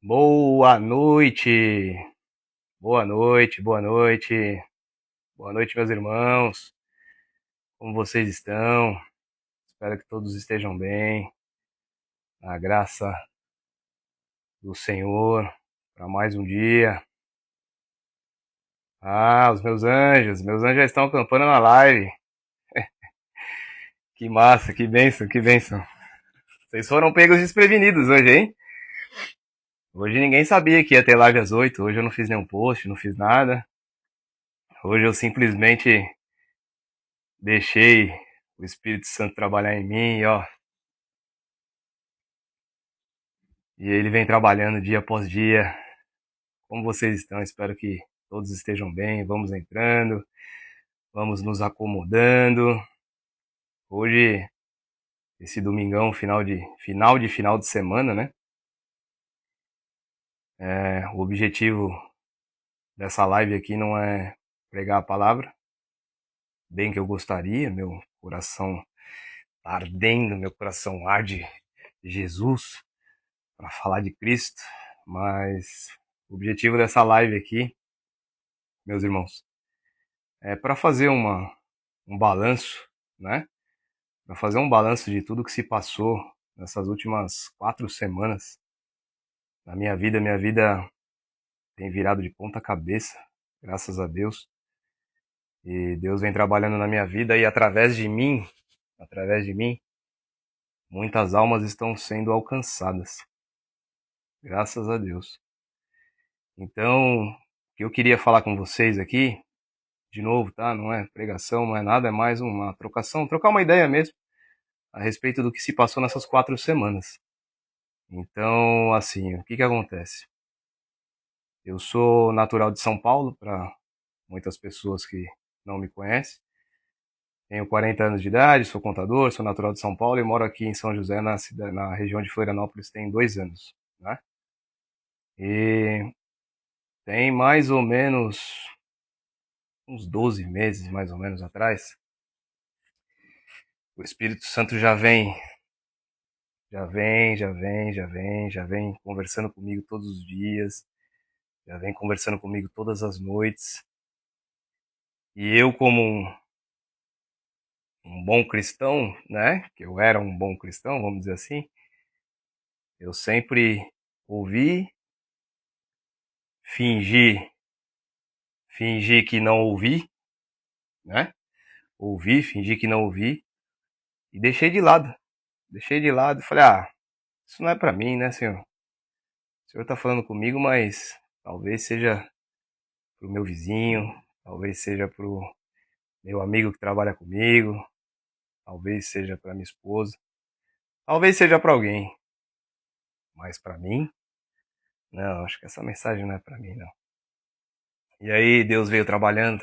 Boa noite, boa noite, boa noite, boa noite, meus irmãos. Como vocês estão? Espero que todos estejam bem, na graça do Senhor, para mais um dia. Os meus anjos já estão acampando na live. Que massa, que bênção, que bênção. Vocês foram pegos desprevenidos hoje, hein? Hoje ninguém sabia que ia ter live às 8. Hoje eu não fiz nenhum post, não fiz nada. Hoje eu simplesmente deixei o Espírito Santo trabalhar em mim, ó. E ele vem trabalhando dia após dia. Como vocês estão? Espero que todos estejam bem. Vamos entrando, vamos nos acomodando. Hoje, esse domingão, final de semana, né? O objetivo dessa live aqui não é pregar a palavra, bem que eu gostaria, meu coração tá ardendo, meu coração arde de Jesus para falar de Cristo, mas o objetivo dessa live aqui, meus irmãos, é para fazer um balanço, né? Para fazer um balanço de tudo que se passou nessas últimas 4 semanas na minha vida. Minha vida tem virado de ponta cabeça, graças a Deus. E Deus vem trabalhando na minha vida e através de mim, muitas almas estão sendo alcançadas. Graças a Deus. Então, o que eu queria falar com vocês aqui, de novo, tá? Não é pregação, não é nada, é mais uma trocar uma ideia mesmo a respeito do que se passou nessas 4 semanas. Então, assim, o que acontece? Eu sou natural de São Paulo, para muitas pessoas que não me conhecem. Tenho 40 anos de idade, sou contador, sou natural de São Paulo e moro aqui em São José, na região de Florianópolis, tem 2 anos, né? E tem mais ou menos uns 12 meses, mais ou menos, atrás, o Espírito Santo já vem conversando comigo todos os dias, já vem conversando comigo todas as noites. E eu, como um bom cristão, né? Que eu era um bom cristão, vamos dizer assim. Eu sempre ouvi, fingi que não ouvi, né? Fingi que não ouvi e deixei de lado. Deixei de lado e falei, isso não é pra mim, né, Senhor? O Senhor tá falando comigo, mas talvez seja pro meu vizinho, talvez seja pro meu amigo que trabalha comigo, talvez seja pra minha esposa, talvez seja pra alguém, mas pra mim, não, acho que essa mensagem não é pra mim, não. E aí Deus veio trabalhando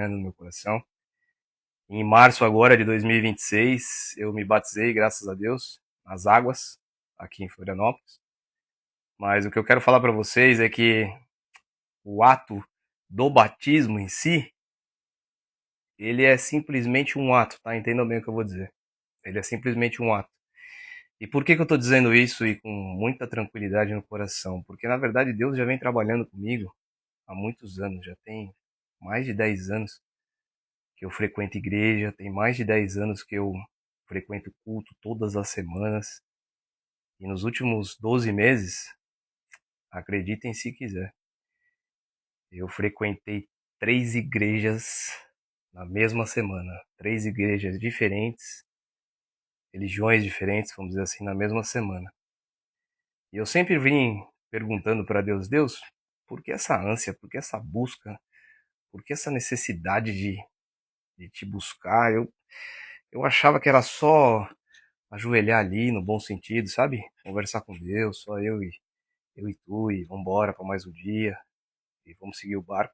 no meu coração. Em março agora de 2026, eu me batizei, graças a Deus, nas águas, aqui em Florianópolis. Mas o que eu quero falar para vocês é que o ato do batismo em si, ele é simplesmente um ato, tá? Entendam bem o que eu vou dizer. Ele é simplesmente um ato. E por que eu estou dizendo isso e com muita tranquilidade no coração? Porque, na verdade, Deus já vem trabalhando comigo há muitos anos, já tem mais de 10 anos que eu frequento igreja, tem mais de 10 anos que eu frequento culto todas as semanas. E nos últimos 12 meses, acreditem se quiser, eu frequentei 3 igrejas na mesma semana. 3 igrejas diferentes, religiões diferentes, vamos dizer assim, na mesma semana. E eu sempre vim perguntando para Deus, por que essa ânsia, por que essa busca, por que essa necessidade de te buscar? Eu achava que era só ajoelhar ali, no bom sentido, sabe? Conversar com Deus, só eu e tu, e vambora para mais um dia, e vamos seguir o barco.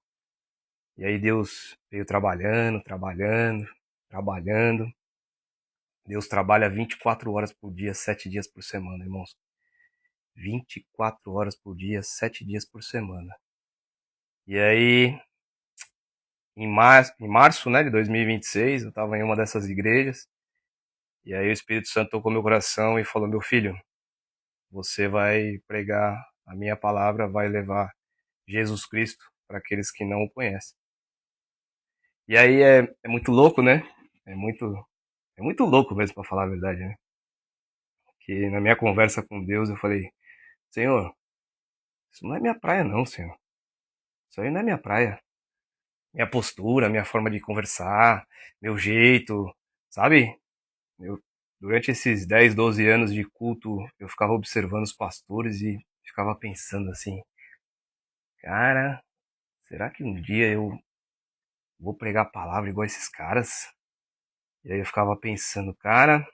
E aí Deus veio trabalhando. Deus trabalha 24 horas por dia, 7 dias por semana, irmãos. 24 horas por dia, 7 dias por semana. E aí, em março, né, de 2026, eu estava em uma dessas igrejas, e aí o Espírito Santo tocou meu coração e falou, meu filho, você vai pregar A minha palavra vai levar Jesus Cristo para aqueles que não o conhecem. E aí é muito louco, né? É muito, é muito louco mesmo, para falar a verdade, né? Que na minha conversa com Deus eu falei, Senhor, isso não é minha praia não, Senhor. Isso aí não é minha praia. Minha postura, minha forma de conversar, meu jeito, sabe? Eu, durante esses 10, 12 anos de culto, eu ficava observando os pastores e ficava pensando assim, cara, será que um dia eu vou pregar a palavra igual esses caras? E aí eu ficava pensando, cara,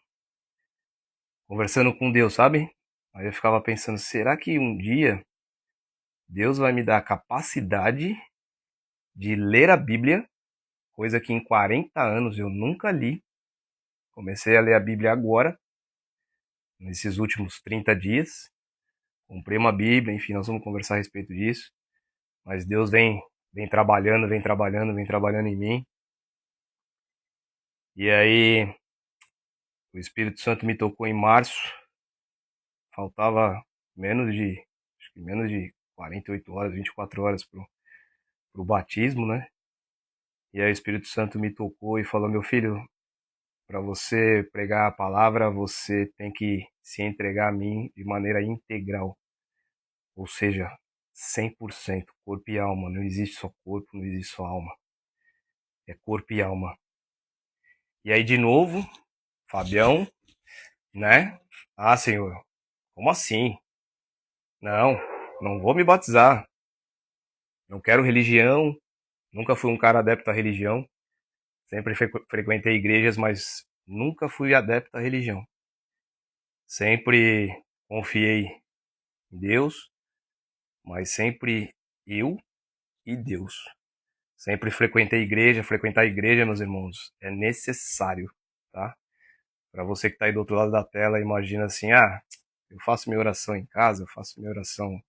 conversando com Deus, sabe? Aí eu ficava pensando, será que um dia Deus vai me dar a capacidade de ler a Bíblia, coisa que em 40 anos eu nunca li. Comecei a ler a Bíblia agora, nesses últimos 30 dias. Comprei uma Bíblia, enfim, nós vamos conversar a respeito disso. Mas Deus vem trabalhando, vem trabalhando, vem trabalhando em mim. E aí, o Espírito Santo me tocou em março. Faltava menos de 48 horas, 24 horas pro batismo, né? E aí o Espírito Santo me tocou e falou, meu filho, para você pregar a palavra, você tem que se entregar a mim de maneira integral. Ou seja, 100%, corpo e alma. Não existe só corpo, não existe só alma. É corpo e alma. E aí, de novo, Fabião, né? Ah, Senhor, como assim? Não, não vou me batizar. Não quero religião. Nunca fui um cara adepto à religião. Sempre frequentei igrejas, mas nunca fui adepto à religião. Sempre confiei em Deus, mas sempre eu e Deus. Sempre frequentei igreja. Frequentar a igreja, meus irmãos, é necessário, tá? Para você que está aí do outro lado da tela, imagina assim, ah, eu faço minha oração em casa, eu faço minha oração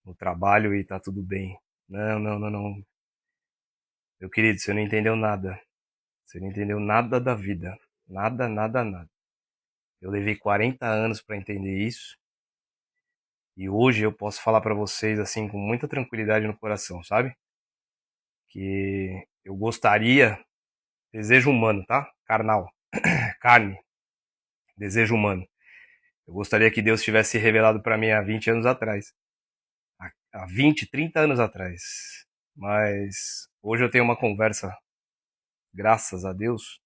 no trabalho e tá tudo bem. Não, não, não, não. Meu querido, você não entendeu nada. Você não entendeu nada da vida. Nada, nada, nada. Eu levei 40 anos para entender isso. E hoje eu posso falar para vocês assim com muita tranquilidade no coração, sabe? Que eu gostaria, desejo humano, tá? Carnal, carne, desejo humano. Eu gostaria que Deus tivesse revelado para mim há 20 anos atrás. Há 20, 30 anos atrás. Mas hoje eu tenho uma conversa, graças a Deus,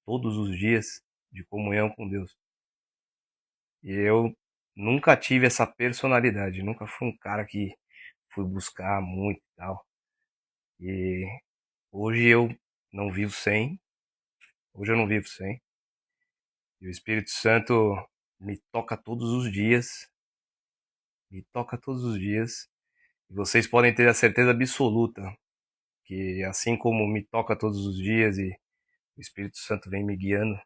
todos os dias de comunhão com Deus. E eu nunca tive essa personalidade, nunca fui um cara que fui buscar muito e tal. E hoje eu não vivo sem, hoje eu não vivo sem. E o Espírito Santo me toca todos os dias, me toca todos os dias. E vocês podem ter a certeza absoluta que assim como me toca todos os dias e o Espírito Santo vem me guiando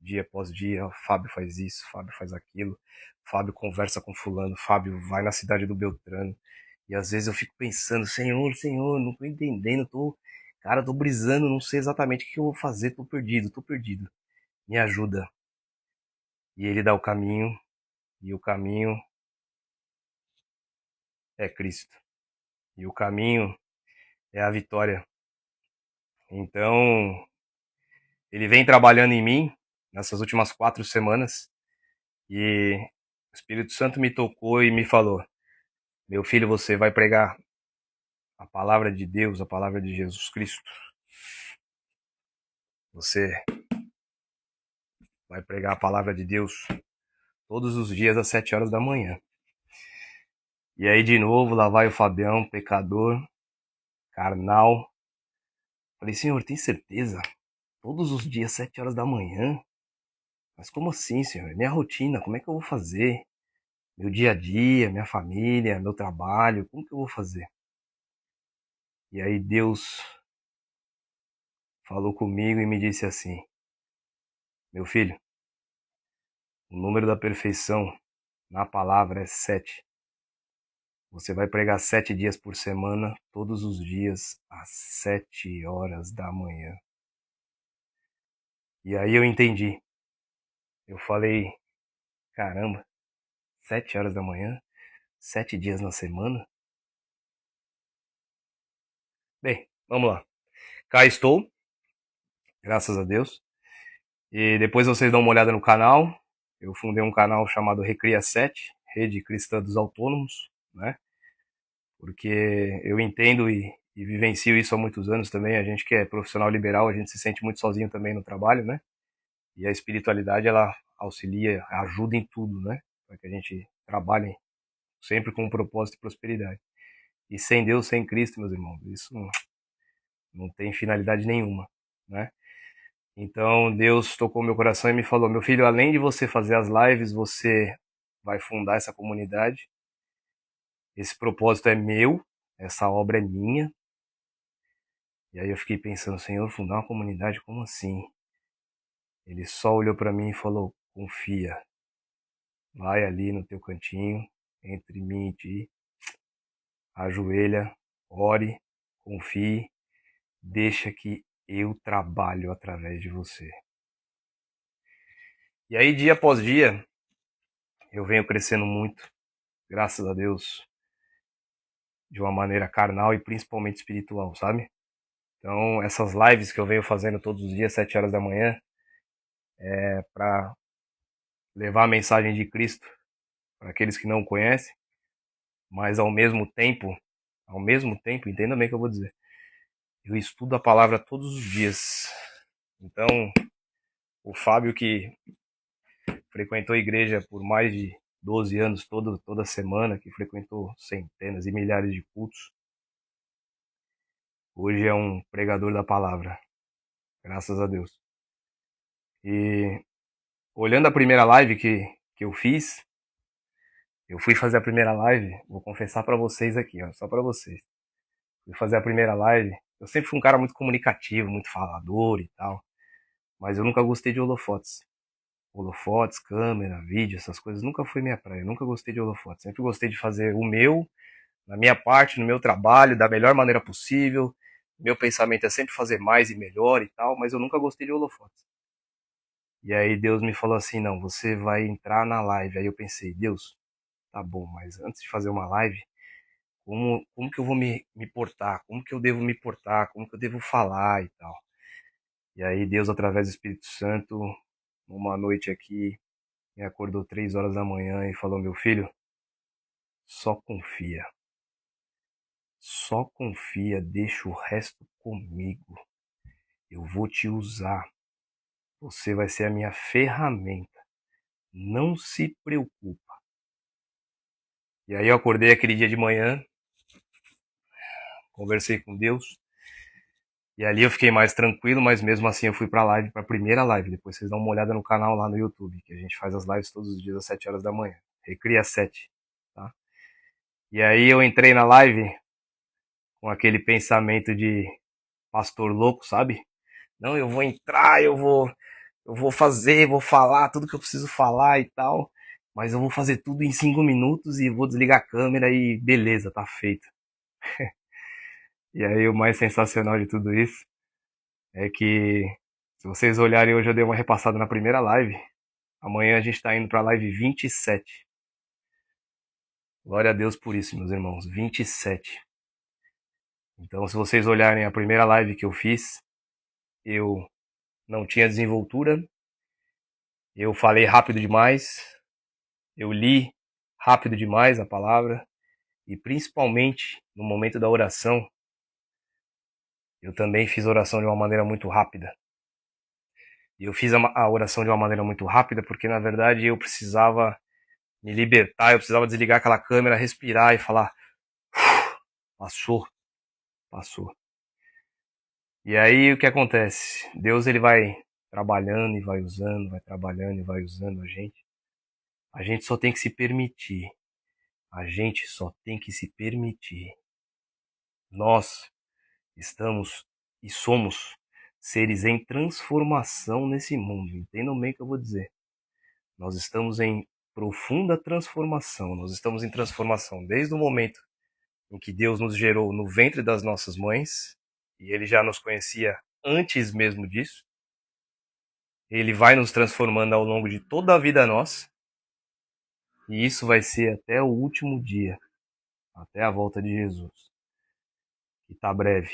dia após dia, o Fábio faz isso, o Fábio faz aquilo, o Fábio conversa com fulano, o Fábio vai na cidade do Beltrano. E às vezes eu fico pensando, Senhor, Senhor, não tô entendendo, cara, tô brisando, não sei exatamente o que eu vou fazer, tô perdido, tô perdido. Me ajuda. E ele dá o caminho, e o caminho é Cristo. E o caminho é a vitória. Então, ele vem trabalhando em mim nessas últimas 4 semanas e o Espírito Santo me tocou e me falou: meu filho, você vai pregar a palavra de Deus, a palavra de Jesus Cristo. Você vai pregar a palavra de Deus todos os dias às 7 horas da manhã. E aí, de novo, lá vai o Fabião, pecador, carnal. Falei, Senhor, tem certeza? Todos os dias, 7 horas da manhã? Mas como assim, Senhor? Minha rotina, como é que eu vou fazer? Meu dia a dia, minha família, meu trabalho, como que eu vou fazer? E aí Deus falou comigo e me disse assim: meu filho, o número da perfeição na palavra é 7. Você vai pregar 7 dias por semana, todos os dias, às 7 horas da manhã. E aí eu entendi. Eu falei, caramba, 7 horas da manhã? 7 dias na semana? Bem, vamos lá. Cá estou, graças a Deus. E depois vocês dão uma olhada no canal. Eu fundei um canal chamado Recria 7, Rede Cristã dos Autônomos, né? Porque eu entendo e vivencio isso há muitos anos também. A gente que é profissional liberal, a gente se sente muito sozinho também no trabalho, né? E a espiritualidade, ela auxilia, ajuda em tudo, né? Para que a gente trabalhe sempre com um propósito de prosperidade. E sem Deus, sem Cristo, meus irmãos, isso não tem finalidade nenhuma, né? Então Deus tocou meu coração e me falou: meu filho, além de você fazer as lives, você vai fundar essa comunidade. Esse propósito é meu, essa obra é minha. E aí eu fiquei pensando: Senhor, fundar uma comunidade, como assim? Ele só olhou para mim e falou: confia, vai ali no teu cantinho, entre mim e ti, ajoelha, ore, confie, deixa que eu trabalho através de você. E aí, dia após dia, eu venho crescendo muito, graças a Deus, de uma maneira carnal e principalmente espiritual, sabe? Então, essas lives que eu venho fazendo todos os dias, 7 horas da manhã, é para levar a mensagem de Cristo para aqueles que não o conhecem, mas ao mesmo tempo, entenda bem o que eu vou dizer, eu estudo a palavra todos os dias. Então, o Fábio, que frequentou a igreja por mais de 12 anos, toda semana, que frequentou centenas e milhares de cultos, hoje é um pregador da palavra, graças a Deus. E olhando a primeira live que eu fiz, eu fui fazer a primeira live, vou confessar pra vocês aqui, ó, só pra vocês. Fui fazer a primeira live, eu sempre fui um cara muito comunicativo, muito falador e tal, mas eu nunca gostei de holofotes. Holofotes, câmera, vídeo, essas coisas nunca foi minha praia, eu nunca gostei de holofotes. Sempre gostei de fazer o meu, na minha parte, no meu trabalho, da melhor maneira possível. Meu pensamento é sempre fazer mais e melhor e tal, mas eu nunca gostei de holofotes. E aí Deus me falou assim: não, você vai entrar na live. Aí eu pensei: Deus, tá bom, mas antes de fazer uma live, como que eu vou me portar? Como que eu devo me portar? Como que eu devo falar e tal? E aí Deus, através do Espírito Santo, uma noite aqui, me acordou 3 horas da manhã e falou: meu filho, só confia. Só confia, deixa o resto comigo. Eu vou te usar. Você vai ser a minha ferramenta. Não se preocupa. E aí eu acordei aquele dia de manhã, conversei com Deus. E ali eu fiquei mais tranquilo, mas mesmo assim eu fui pra live, pra primeira live. Depois vocês dão uma olhada no canal lá no YouTube, que a gente faz as lives todos os dias às 7 horas da manhã. Recria 7, tá? E aí eu entrei na live com aquele pensamento de pastor louco, sabe? Não, eu vou entrar, eu vou fazer, vou falar tudo que eu preciso falar e tal, mas eu vou fazer tudo em 5 minutos e vou desligar a câmera e beleza, tá feito. E aí o mais sensacional de tudo isso é que, se vocês olharem, hoje eu dei uma repassada na primeira live. Amanhã a gente está indo para a live 27. Glória a Deus por isso, meus irmãos, 27. Então, se vocês olharem a primeira live que eu fiz, eu não tinha desenvoltura, eu falei rápido demais, eu li rápido demais a palavra, e principalmente no momento da oração, eu também fiz oração de uma maneira muito rápida. E eu fiz a oração de uma maneira muito rápida porque, na verdade, eu precisava me libertar, eu precisava desligar aquela câmera, respirar e falar: passou, passou. E aí o que acontece? Deus, ele vai trabalhando e vai usando, vai trabalhando e vai usando a gente. A gente só tem que se permitir. A gente só tem que se permitir. Nós estamos e somos seres em transformação nesse mundo. Entendam bem o que eu vou dizer. Nós estamos em profunda transformação. Nós estamos em transformação desde o momento em que Deus nos gerou no ventre das nossas mães, e Ele já nos conhecia antes mesmo disso. Ele vai nos transformando ao longo de toda a vida nossa. E isso vai ser até o último dia, até a volta de Jesus, que tá breve,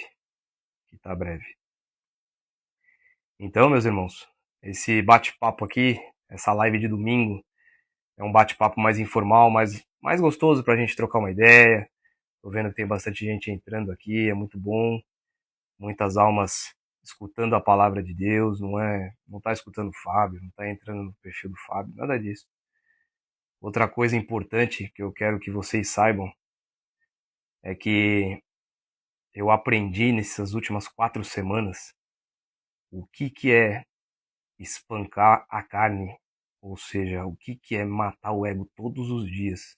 que tá breve. Então, meus irmãos, esse bate-papo aqui, essa live de domingo, é um bate-papo mais informal, mais gostoso pra gente trocar uma ideia. Tô vendo que tem bastante gente entrando aqui, é muito bom. Muitas almas escutando a palavra de Deus, não tá escutando o Fábio, não tá entrando no perfil do Fábio, nada disso. Outra coisa importante que eu quero que vocês saibam é que eu aprendi nessas últimas 4 semanas o que é espancar a carne, ou seja, o que é matar o ego todos os dias.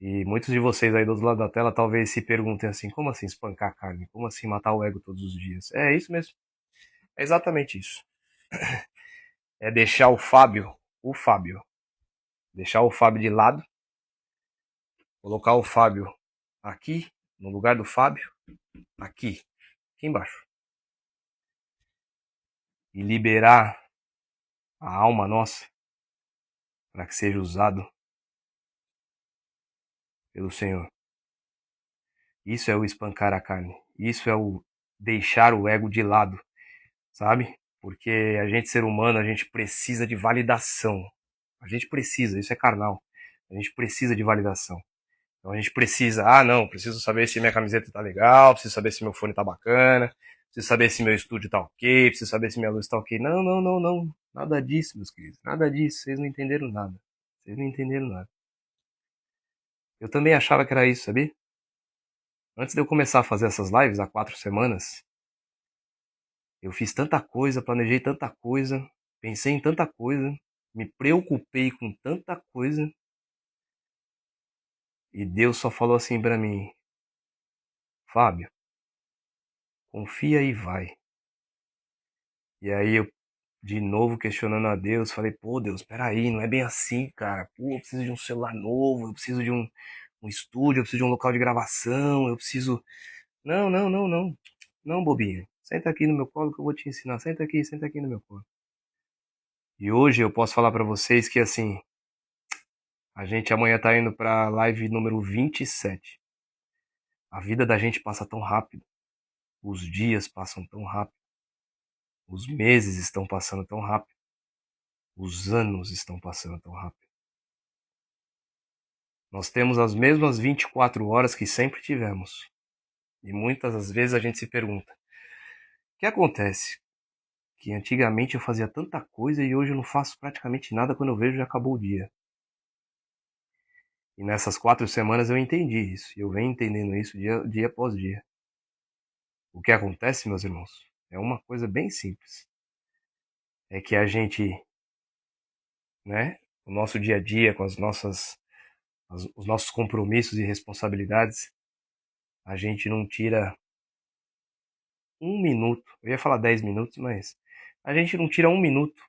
E muitos de vocês aí do outro lado da tela talvez se perguntem assim, como assim espancar a carne? Como assim matar o ego todos os dias? É isso mesmo. É exatamente isso. É deixar deixar o Fábio de lado, colocar o Fábio aqui, no lugar do Fábio, aqui embaixo. E liberar a alma nossa para que seja usado pelo Senhor. Isso é o espancar a carne. Isso é o deixar o ego de lado, sabe? Porque a gente, ser humano, a gente precisa de validação. A gente precisa, isso é carnal. A gente precisa de validação. Então a gente precisa, não, preciso saber se minha camiseta tá legal, preciso saber se meu fone tá bacana, preciso saber se meu estúdio tá ok, preciso saber se minha luz tá ok. Não, não, não, não. Nada disso, meus queridos. Nada disso. Vocês não entenderam nada. Vocês não entenderam nada. Eu também achava que era isso, sabia? Antes de eu começar a fazer essas lives, há 4 semanas, eu fiz tanta coisa, planejei tanta coisa, pensei em tanta coisa, me preocupei com tanta coisa, e Deus só falou assim pra mim, Fábio, confia e vai. E aí eu, de novo, questionando a Deus, falei, pô Deus, peraí, não é bem assim, cara. Pô, eu preciso de um celular novo, eu preciso de um estúdio, eu preciso de um local de gravação, eu preciso... Não, não, não, não. Não, bobinho. Senta aqui no meu colo que eu vou te ensinar. Senta aqui no meu colo. E hoje eu posso falar pra vocês que, assim, a gente amanhã tá indo pra live número 27. A vida da gente passa tão rápido. Os dias passam tão rápido. Os meses estão passando tão rápido. Os anos estão passando tão rápido. Nós temos as mesmas 24 horas que sempre tivemos. E muitas das vezes a gente se pergunta: o que acontece? Que antigamente eu fazia tanta coisa e hoje eu não faço praticamente nada, quando eu vejo já acabou o dia. E nessas 4 semanas eu entendi isso. E eu venho entendendo isso dia após dia. O que acontece, meus irmãos, é uma coisa bem simples. É que a gente, né, o nosso dia a dia, com os nossos compromissos e responsabilidades, a gente não tira 1 minuto. Eu ia falar 10 minutos, mas a gente não tira 1 minuto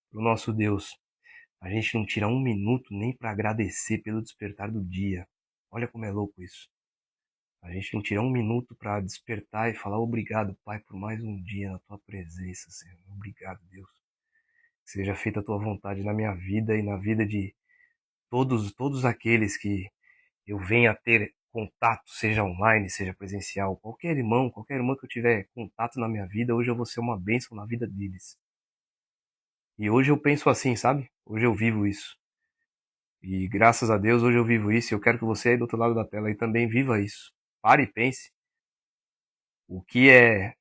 pro nosso Deus. A gente não tira 1 minuto nem para agradecer pelo despertar do dia. Olha como é louco isso. A gente não tira 1 minuto para despertar e falar obrigado, Pai, por mais um dia na tua presença, Senhor. Obrigado, Deus. Que seja feita a tua vontade na minha vida e na vida de todos aqueles que eu venha a ter contato, seja online, seja presencial. Qualquer irmão, qualquer irmã que eu tiver contato na minha vida, hoje eu vou ser uma bênção na vida deles. E hoje eu penso assim, sabe? Hoje eu vivo isso. E graças a Deus hoje eu vivo isso, e eu quero que você aí do outro lado da tela aí também viva isso. Pare e pense o que é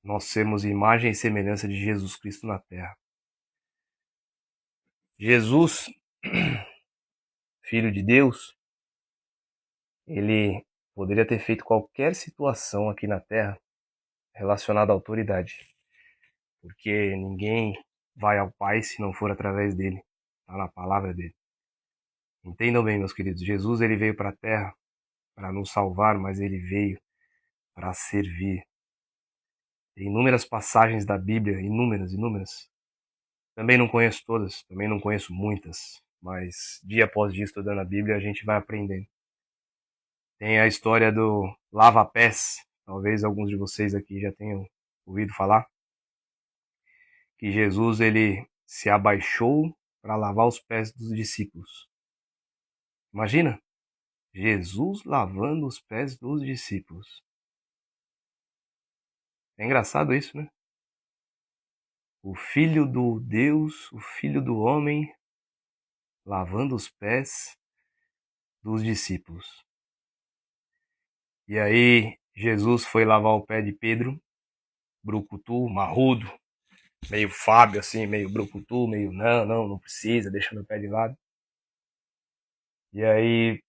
nós sermos imagem e semelhança de Jesus Cristo na Terra. Jesus, Filho de Deus, ele poderia ter feito qualquer situação aqui na Terra relacionada à autoridade, porque ninguém vai ao Pai se não for através dele, está na palavra dele. Entendam bem, meus queridos, Jesus ele veio para a Terra para nos salvar, mas ele veio para servir. Tem inúmeras passagens da Bíblia, inúmeras. Também não conheço todas, também não conheço muitas, mas dia após dia estudando a Bíblia a gente vai aprendendo. Tem a história do lava-pés, talvez alguns de vocês aqui já tenham ouvido falar, que Jesus ele se abaixou para lavar os pés dos discípulos. Imagina, Jesus lavando os pés dos discípulos. É engraçado isso, né? O Filho do Deus, o Filho do Homem, lavando os pés dos discípulos. E aí, Jesus foi lavar o pé de Pedro, brucutu, marrudo, meio Fábio, assim, meio brucutu, meio não precisa, deixa meu pé de lado. E aí,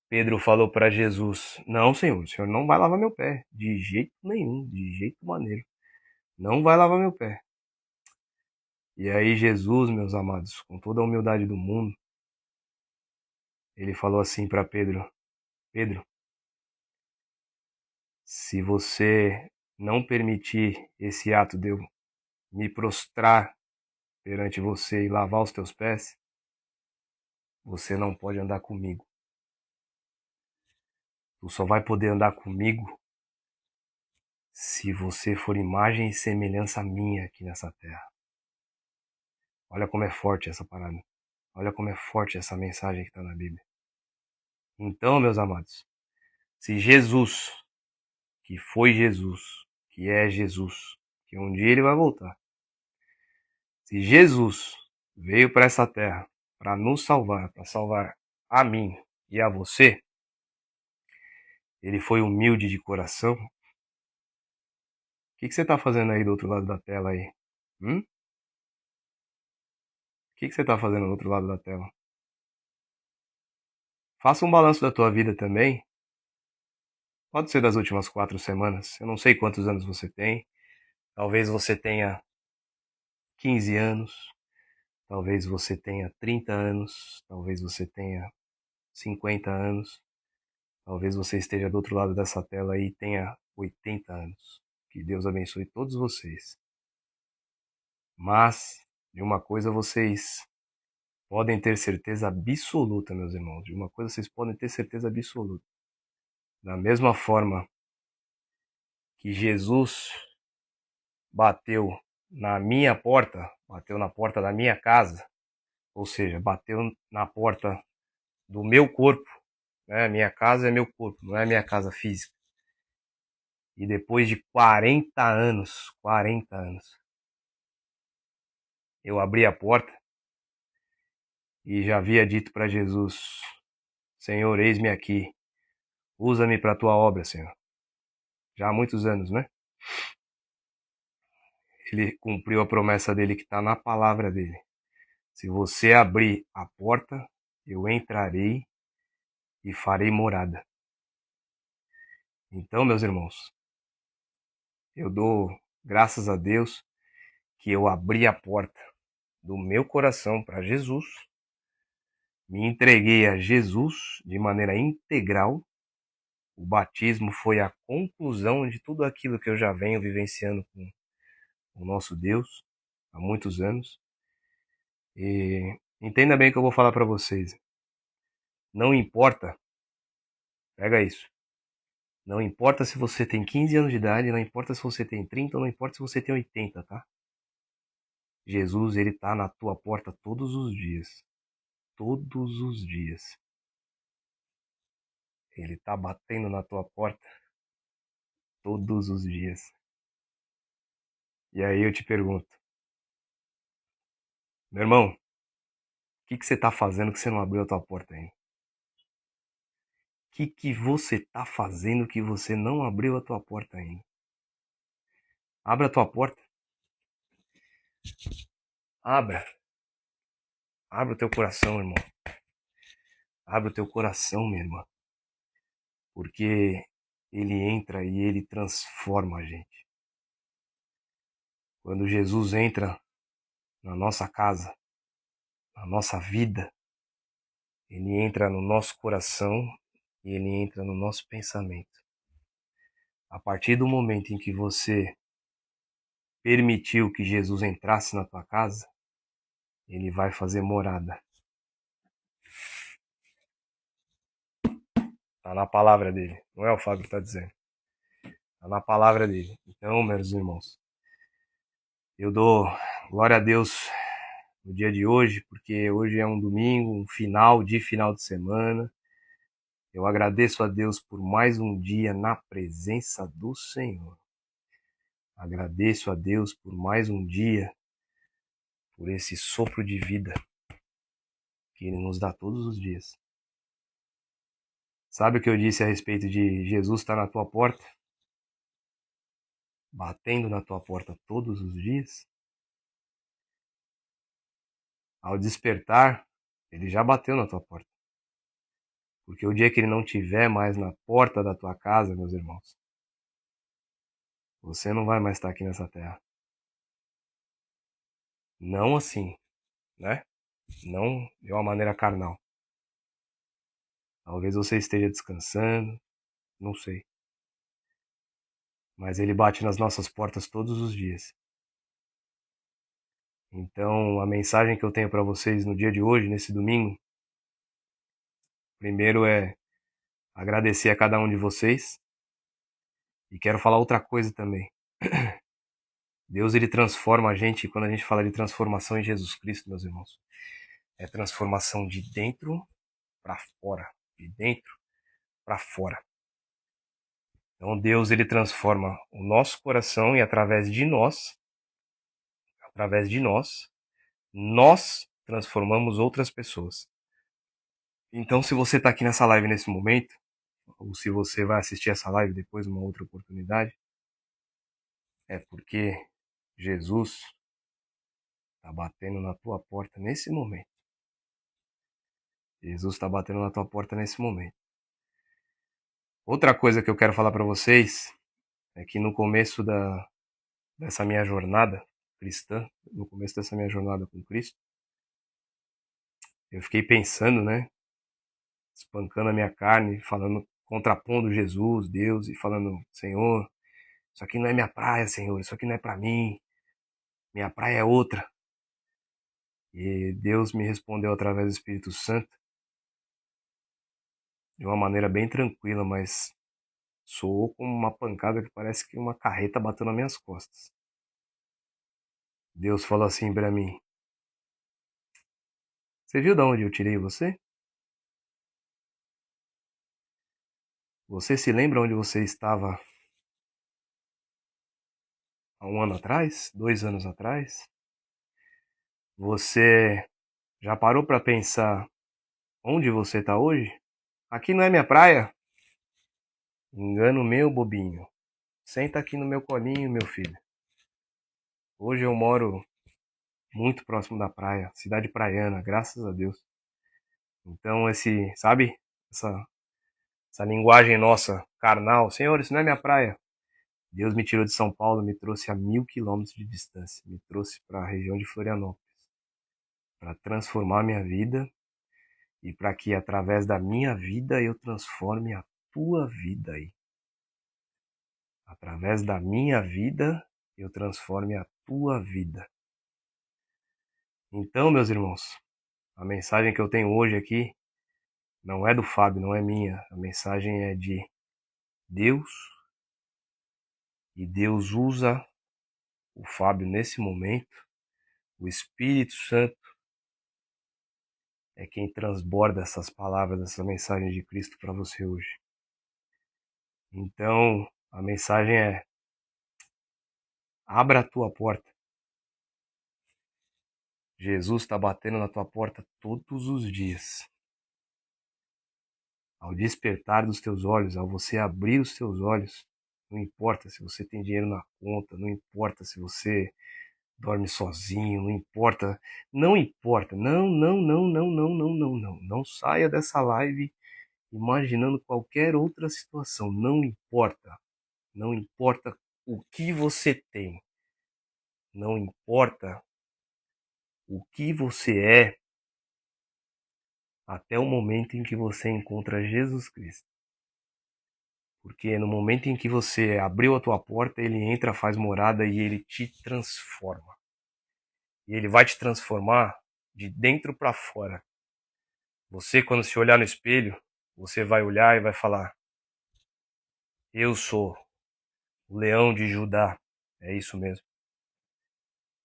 Pedro falou para Jesus: Não, Senhor, o Senhor não vai lavar meu pé, de jeito nenhum, de jeito maneiro. Não vai lavar meu pé. E aí, Jesus, meus amados, com toda a humildade do mundo, ele falou assim para Pedro: Pedro, se você não permitir esse ato de eu me prostrar perante você e lavar os teus pés, você não pode andar comigo. Tu só vai poder andar comigo se você for imagem e semelhança minha aqui nessa terra. Olha como é forte essa parada. Olha como é forte essa mensagem que está na Bíblia. Então, meus amados, se Jesus, que foi Jesus, que é Jesus, que um dia ele vai voltar, se Jesus veio para essa terra para nos salvar, para salvar a mim e a você, ele foi humilde de coração. O que você está fazendo aí do outro lado da tela aí? O que você está fazendo do outro lado da tela? Faça um balanço da tua vida também. Pode ser das últimas 4 semanas. Eu não sei quantos anos você tem. Talvez você tenha 15 anos. Talvez você tenha 30 anos. Talvez você tenha 50 anos. Talvez você esteja do outro lado dessa tela aí e tenha 80 anos. Que Deus abençoe todos vocês. Mas, de uma coisa vocês podem ter certeza absoluta, meus irmãos. De uma coisa vocês podem ter certeza absoluta. Da mesma forma que Jesus bateu na minha porta, bateu na porta da minha casa, ou seja, bateu na porta do meu corpo, né? Minha casa é meu corpo, não é minha casa física. E depois de 40 anos, eu abri a porta e já havia dito para Jesus: Senhor, eis-me aqui, usa-me para a tua obra, Senhor. Já há muitos anos, né? Ele cumpriu a promessa dele que está na palavra dele. Se você abrir a porta, eu entrarei e farei morada. Então, meus irmãos, eu dou graças a Deus que eu abri a porta do meu coração para Jesus, me entreguei a Jesus de maneira integral. O batismo foi a conclusão de tudo aquilo que eu já venho vivenciando com o nosso Deus há muitos anos. E entenda bem o que eu vou falar para vocês. Não importa, pega isso. Não importa se você tem 15 anos de idade, não importa se você tem 30, ou não importa se você tem 80, tá? Jesus, ele tá na tua porta todos os dias. Todos os dias. Ele tá batendo na tua porta todos os dias. E aí eu te pergunto, meu irmão, o que você tá fazendo que você não abriu a tua porta ainda? O que você tá fazendo que você não abriu a tua porta ainda? Abra a tua porta. Abra. Abra o teu coração, irmão. Abra o teu coração, minha irmã. Porque ele entra e ele transforma a gente. Quando Jesus entra na nossa casa, na nossa vida, ele entra no nosso coração e ele entra no nosso pensamento. A partir do momento em que você permitiu que Jesus entrasse na tua casa, ele vai fazer morada. Está na palavra dele, não é o Fábio que está dizendo. Está na palavra dele. Então, meus irmãos, eu dou glória a Deus no dia de hoje, porque hoje é um domingo, um final de semana. Eu agradeço a Deus por mais um dia na presença do Senhor. Agradeço a Deus por mais um dia, por esse sopro de vida que Ele nos dá todos os dias. Sabe o que eu disse a respeito de Jesus estar na tua porta? Batendo na tua porta todos os dias? Ao despertar, Ele já bateu na tua porta. Porque o dia que Ele não estiver mais na porta da tua casa, meus irmãos, você não vai mais estar aqui nessa terra. Não assim, né? Não de uma maneira carnal. Talvez você esteja descansando, não sei. Mas Ele bate nas nossas portas todos os dias. Então, a mensagem que eu tenho para vocês no dia de hoje, nesse domingo, primeiro é agradecer a cada um de vocês. E quero falar outra coisa também. Deus, Ele transforma a gente, quando a gente fala de transformação em Jesus Cristo, meus irmãos, é transformação de dentro para fora. De dentro para fora. Então, Deus, Ele transforma o nosso coração e através de nós, nós transformamos outras pessoas. Então, se você está aqui nessa live nesse momento, ou se você vai assistir essa live depois, uma outra oportunidade, é porque Jesus está batendo na tua porta nesse momento. Jesus está batendo na tua porta nesse momento. Outra coisa que eu quero falar para vocês é que no começo dessa minha jornada cristã, no começo dessa minha jornada com Cristo, eu fiquei pensando, né, espancando a minha carne, falando, contrapondo Jesus, Deus, e falando, Senhor, isso aqui não é minha praia, Senhor, isso aqui não é para mim, minha praia é outra. E Deus me respondeu através do Espírito Santo, de uma maneira bem tranquila, mas soou como uma pancada que parece que uma carreta bateu nas minhas costas. Deus falou assim para mim, você viu de onde eu tirei você? Você se lembra onde você estava há um ano atrás? 2 anos atrás? Você já parou para pensar onde você está hoje? Aqui não é minha praia? Engano meu, bobinho. Senta aqui no meu colinho, meu filho. Hoje eu moro muito próximo da praia, cidade praiana, graças a Deus. Então sabe? Essa linguagem nossa, carnal. Senhor, isso não é minha praia. Deus me tirou de São Paulo, me trouxe a 1.000 quilômetros de distância. Me trouxe para a região de Florianópolis. Para transformar minha vida e para que através da minha vida eu transforme a tua vida aí. Através da minha vida eu transforme a tua vida. Então, meus irmãos, a mensagem que eu tenho hoje aqui não é do Fábio, não é minha. A mensagem é de Deus. E Deus usa o Fábio nesse momento. O Espírito Santo é quem transborda essas palavras, essa mensagem de Cristo para você hoje. Então, a mensagem é: abra a tua porta. Jesus está batendo na tua porta todos os dias. Ao despertar dos teus olhos, ao você abrir os teus olhos, não importa se você tem dinheiro na conta, não importa se você dorme sozinho, não importa, não importa, não, não, não, não, não, não, não, não, não saia dessa live imaginando qualquer outra situação, não importa, não importa o que você tem, não importa o que você é, até o momento em que você encontra Jesus Cristo. Porque no momento em que você abriu a tua porta, ele entra, faz morada e ele te transforma. E ele vai te transformar de dentro para fora. Você, quando se olhar no espelho, você vai olhar e vai falar: eu sou o leão de Judá. É isso mesmo.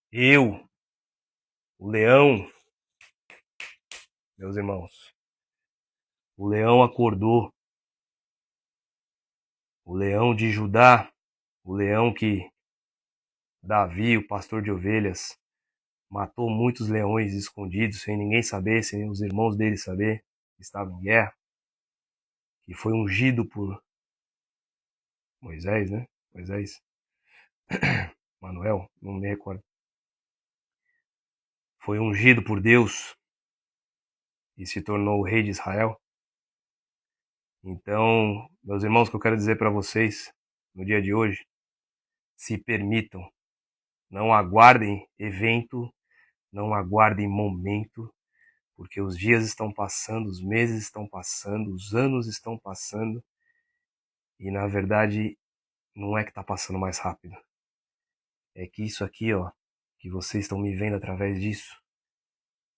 Eu, O leão, meus irmãos, o leão acordou. O leão de Judá, o leão que Davi, o pastor de ovelhas, matou muitos leões escondidos, sem ninguém saber, sem os irmãos dele saber, que estavam em guerra, que foi ungido por Moisés, né? Moisés, Manuel, não me recordo. Foi ungido por Deus e se tornou o rei de Israel. Então, meus irmãos, o que eu quero dizer para vocês no dia de hoje, se permitam, não aguardem evento, não aguardem momento, porque os dias estão passando, os meses estão passando, os anos estão passando, e na verdade não é que está passando mais rápido. É que isso aqui, ó, que vocês estão me vendo através disso,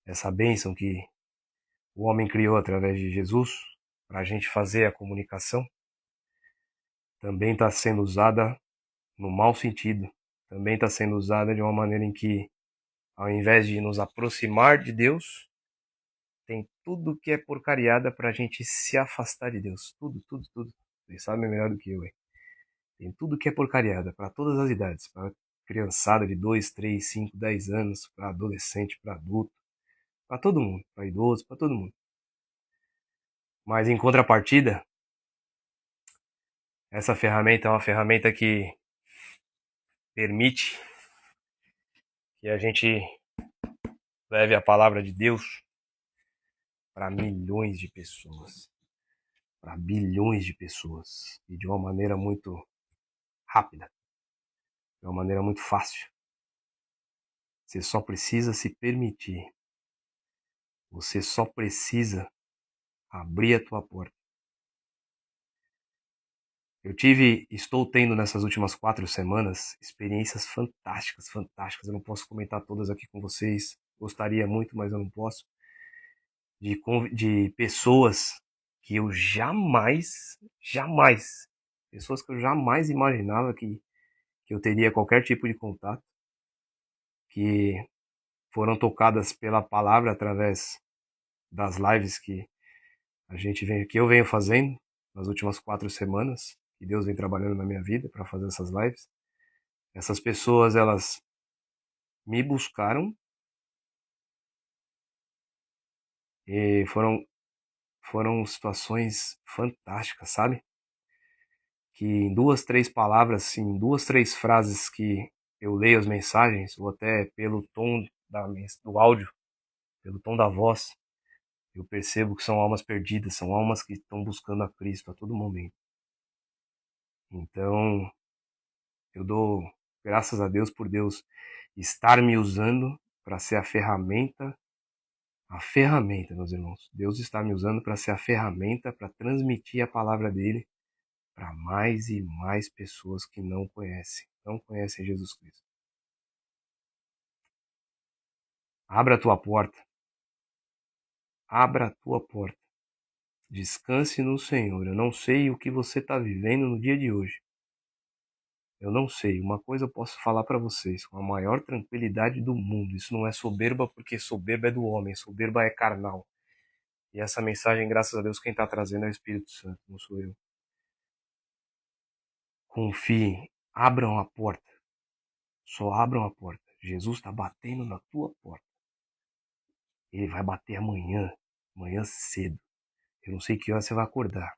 essa bênção que o homem criou através de Jesus, para a gente fazer a comunicação, também está sendo usada no mau sentido. Também está sendo usada de uma maneira em que, ao invés de nos aproximar de Deus, tem tudo que é porcariada para a gente se afastar de Deus. Tudo, tudo, tudo. Vocês sabem melhor do que eu, hein? Tem tudo que é porcariada, para todas as idades. Para criançada de 2, 3, 5, 10 anos, para adolescente, para adulto, para todo mundo, para idoso, para todo mundo. Mas em contrapartida, essa ferramenta é uma ferramenta que permite que a gente leve a palavra de Deus para milhões de pessoas, para bilhões de pessoas, e de uma maneira muito rápida, de uma maneira muito fácil. Você só precisa se permitir. Você só precisa abrir a tua porta. Estou tendo nessas últimas 4 semanas experiências fantásticas, fantásticas. Eu não posso comentar todas aqui com vocês. Gostaria muito, mas eu não posso. De pessoas que eu jamais, pessoas que eu jamais imaginava que eu teria qualquer tipo de contato, que foram tocadas pela palavra através das lives que eu venho fazendo nas últimas 4 semanas, que Deus vem trabalhando na minha vida para fazer essas lives. Essas pessoas, elas me buscaram e foram situações fantásticas, sabe? Que em 2, 3 palavras, em 2, 3 frases que eu leio as mensagens, ou até pelo tom do áudio, pelo tom da voz, eu percebo que são almas perdidas, são almas que estão buscando a Cristo a todo momento. Então, eu dou graças a Deus por Deus estar me usando para ser a ferramenta, meus irmãos. Deus está me usando para ser a ferramenta para transmitir a palavra dele para mais e mais pessoas que não conhecem Jesus Cristo. Abra a tua porta. Abra a tua porta. Descanse no Senhor. Eu não sei o que você está vivendo no dia de hoje. Eu não sei. Uma coisa eu posso falar para vocês com a maior tranquilidade do mundo. Isso não é soberba, porque soberba é do homem. Soberba é carnal. E essa mensagem, graças a Deus, quem está trazendo é o Espírito Santo, não sou eu. Confiem. Abram a porta. Só abram a porta. Jesus está batendo na tua porta. Ele vai bater amanhã cedo. Eu não sei que hora você vai acordar.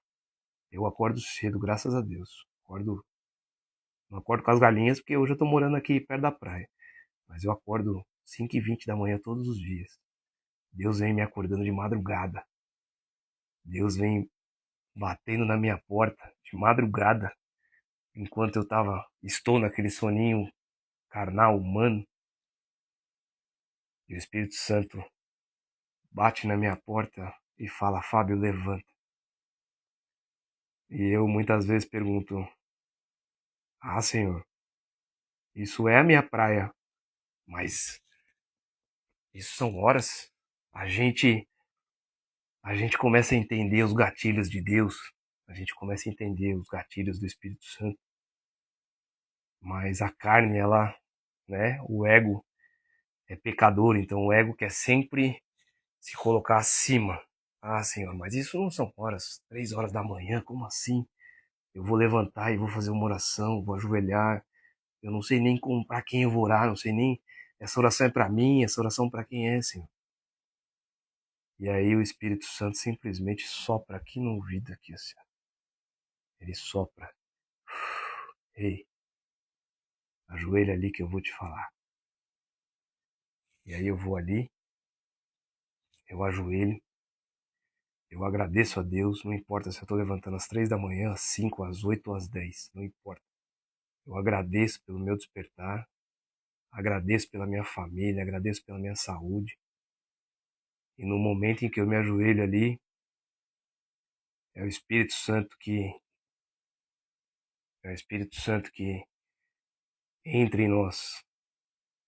Eu acordo cedo, graças a Deus. Não acordo com as galinhas, porque hoje eu estou morando aqui perto da praia. Mas eu acordo 5h20 da manhã todos os dias. Deus vem me acordando de madrugada. Deus vem batendo na minha porta de madrugada. Enquanto estou naquele soninho carnal, humano. E o Espírito Santo bate na minha porta e fala: Fábio, levanta. E eu muitas vezes pergunto: Ah, Senhor, isso é a minha praia, mas isso são horas. A gente começa a entender os gatilhos de Deus, a gente começa a entender os gatilhos do Espírito Santo. Mas a carne, ela, né, o ego, é pecador, então o ego quer sempre se colocar acima. Ah, Senhor, mas isso não são horas, 3 horas da manhã, como assim? Eu vou levantar e vou fazer uma oração, vou ajoelhar. Eu não sei nem para quem eu vou orar, não sei nem. Essa oração é para mim, essa oração para quem é, Senhor? E aí o Espírito Santo simplesmente sopra aqui no ouvido, aqui, assim. Ele sopra. Ei, ajoelha ali que eu vou te falar. E aí eu vou ali, eu ajoelho, eu agradeço a Deus, não importa se eu estou levantando às 3 da manhã, às 5, às 8 ou às 10, não importa. Eu agradeço pelo meu despertar, agradeço pela minha família, agradeço pela minha saúde. E no momento em que eu me ajoelho ali, é o Espírito Santo que entra em nós.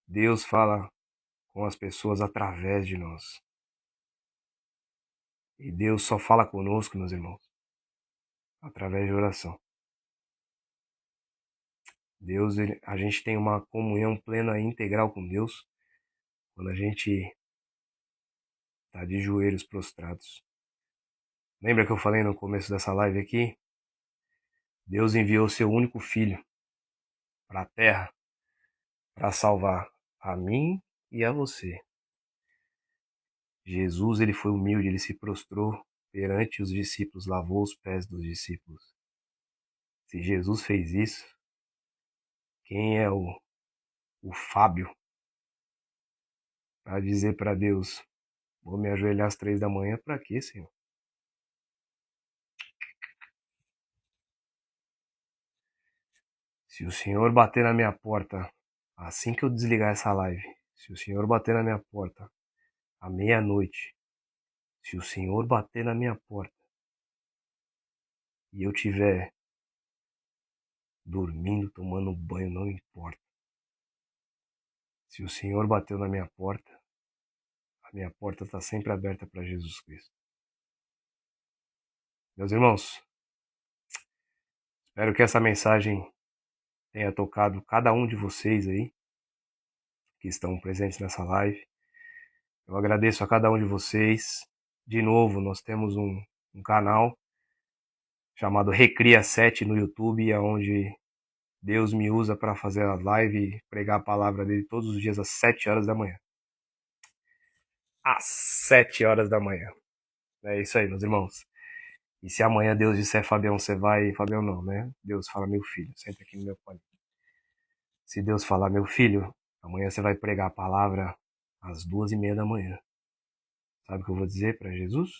Deus fala com as pessoas através de nós. E Deus só fala conosco, meus irmãos, através de oração. Deus, a gente tem uma comunhão plena e integral com Deus quando a gente está de joelhos prostrados. Lembra que eu falei no começo dessa live aqui? Deus enviou seu único filho para a terra para salvar a mim e a você. Jesus, ele foi humilde, ele se prostrou perante os discípulos, lavou os pés dos discípulos. Se Jesus fez isso, quem é o Fábio para dizer para Deus, vou me ajoelhar às 3 da manhã para quê, Senhor? Se o Senhor bater na minha porta, assim que eu desligar essa live, se o Senhor bater na minha porta à meia-noite, se o Senhor bater na minha porta e eu tiver dormindo, tomando banho, não importa. Se o Senhor bateu na minha porta, a minha porta está sempre aberta para Jesus Cristo. Meus irmãos, espero que essa mensagem tenha tocado cada um de vocês aí que estão presentes nessa live. Eu agradeço a cada um de vocês. De novo, nós temos um canal chamado Recria 7 no YouTube, onde Deus me usa para fazer a live e pregar a palavra dele todos os dias às 7 horas da manhã. Às 7 horas da manhã. É isso aí, meus irmãos. E se amanhã Deus disser, Fabião, você vai... Fabião não, né? Deus fala, meu filho, senta aqui no meu colo. Se Deus falar, meu filho, amanhã você vai pregar a palavra às 2:30 da manhã. Sabe o que eu vou dizer para Jesus?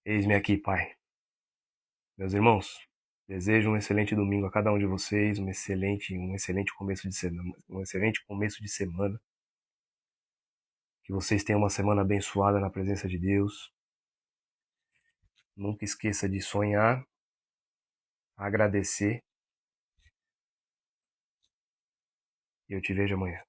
Eis-me aqui, Pai. Meus irmãos, desejo um excelente domingo a cada um de vocês, um excelente começo de semana, Que vocês tenham uma semana abençoada na presença de Deus. Nunca esqueça de sonhar, agradecer. E eu te vejo amanhã.